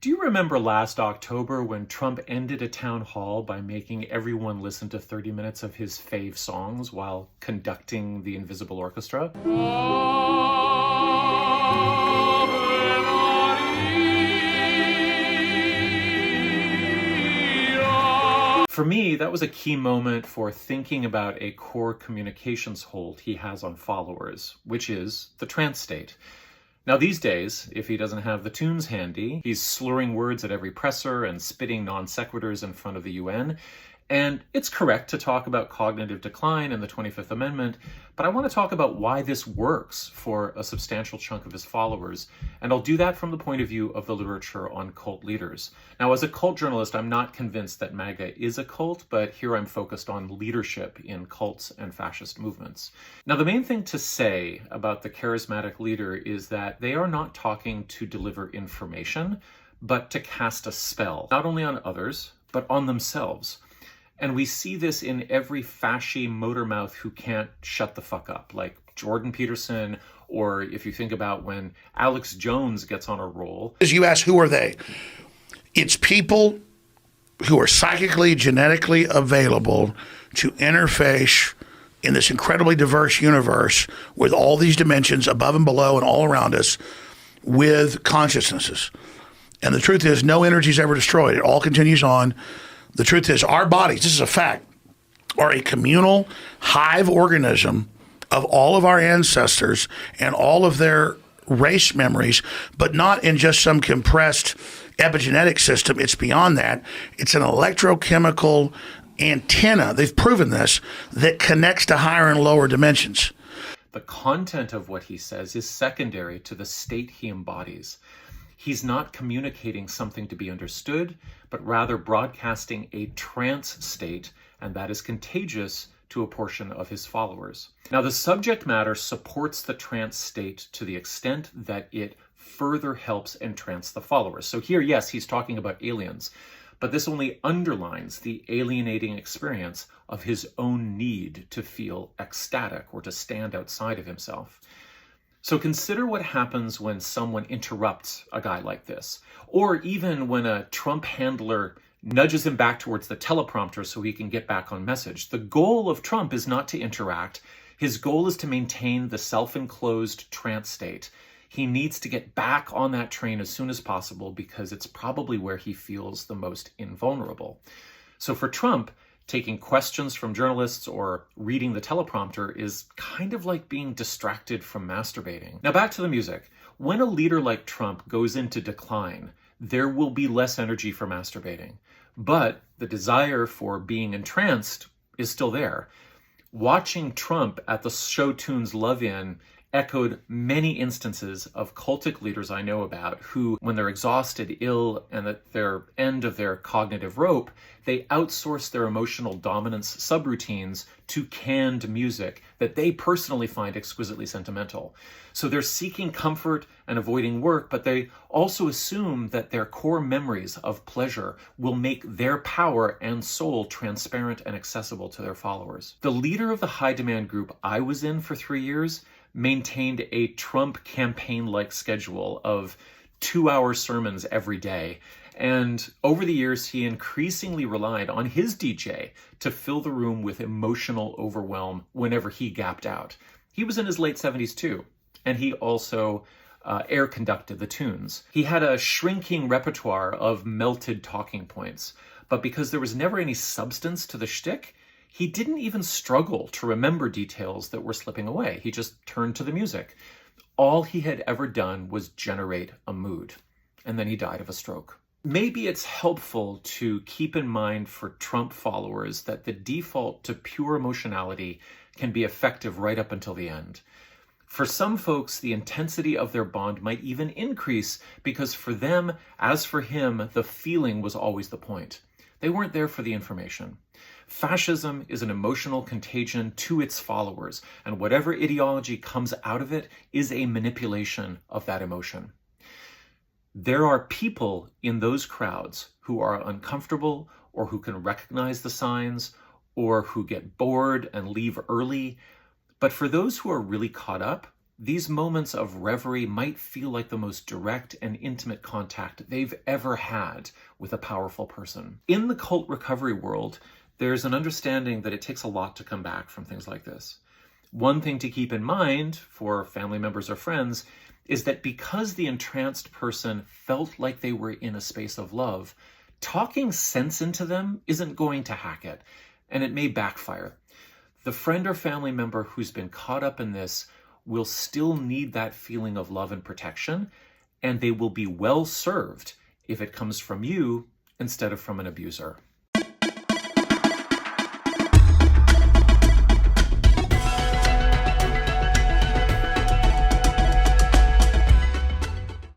Do you remember last October when Trump ended a town hall by making everyone listen to 30 minutes of his fave songs while conducting the Invisible Orchestra? For me, that was a key moment for thinking about a core communications hold he has on followers, which is the trance state. Now these days, if he doesn't have the tunes handy, he's slurring words at every presser and spitting non sequiturs in front of the UN. And it's correct to talk about cognitive decline and the 25th Amendment, but I want to talk about why this works for a substantial chunk of his followers. And I'll do that from the point of view of the literature on cult leaders. Now, as a cult journalist, I'm not convinced that MAGA is a cult, but here I'm focused on leadership in cults and fascist movements. Now, the main thing to say about the charismatic leader is that they are not talking to deliver information, but to cast a spell, not only on others, but on themselves. And we see this in every fasci motormouth who can't shut the fuck up, like Jordan Peterson, or if you think about when Alex Jones gets on a roll. As you ask, who are they? It's people who are psychically, genetically available to interface in this incredibly diverse universe with all these dimensions above and below and all around us with consciousnesses. And the truth is, no energy is ever destroyed. It all continues on. The truth is, our bodies, this is a fact, are a communal hive organism of all of our ancestors and all of their race memories, but not in just some compressed epigenetic system. It's beyond that. It's an electrochemical antenna, they've proven this, that connects to higher and lower dimensions. The content of what he says is secondary to the state he embodies. He's not communicating something to be understood, but rather broadcasting a trance state, and that is contagious to a portion of his followers. Now, the subject matter supports the trance state to the extent that it further helps entrance the followers. So here, yes, he's talking about aliens, but this only underlines the alienating experience of his own need to feel ecstatic or to stand outside of himself. So consider what happens when someone interrupts a guy like this, or even when a Trump handler nudges him back towards the teleprompter so he can get back on message. The goal of Trump is not to interact. His goal is to maintain the self-enclosed trance state. He needs to get back on that train as soon as possible because it's probably where he feels the most invulnerable. So for Trump, taking questions from journalists or reading the teleprompter is kind of like being distracted from masturbating. Now back to the music. When a leader like Trump goes into decline, there will be less energy for masturbating, but the desire for being entranced is still there. Watching Trump at the show tunes Love-In echoed many instances of cultic leaders I know about who, when they're exhausted, ill, and at their end of their cognitive rope, they outsource their emotional dominance subroutines to canned music that they personally find exquisitely sentimental. So they're seeking comfort and avoiding work, but they also assume that their core memories of pleasure will make their power and soul transparent and accessible to their followers. The leader of the high-demand group I was in for 3 years maintained a Trump campaign-like schedule of 2-hour sermons every day. And over the years, he increasingly relied on his DJ to fill the room with emotional overwhelm whenever he gapped out. He was in his late 70s too, and he also air conducted the tunes. He had a shrinking repertoire of melted talking points, but because there was never any substance to the shtick, he didn't even struggle to remember details that were slipping away. He just turned to the music. All he had ever done was generate a mood, and then he died of a stroke. Maybe it's helpful to keep in mind for Trump followers that the default to pure emotionality can be effective right up until the end. For some folks, the intensity of their bond might even increase because for them, as for him, the feeling was always the point. They weren't there for the information. Fascism is an emotional contagion to its followers, and whatever ideology comes out of it is a manipulation of that emotion. There are people in those crowds who are uncomfortable or who can recognize the signs or who get bored and leave early. But for those who are really caught up, these moments of reverie might feel like the most direct and intimate contact they've ever had with a powerful person. In the cult recovery world, there's an understanding that it takes a lot to come back from things like this. One thing to keep in mind for family members or friends is that because the entranced person felt like they were in a space of love, talking sense into them isn't going to hack it, and it may backfire. The friend or family member who's been caught up in this will still need that feeling of love and protection, and they will be well served if it comes from you instead of from an abuser.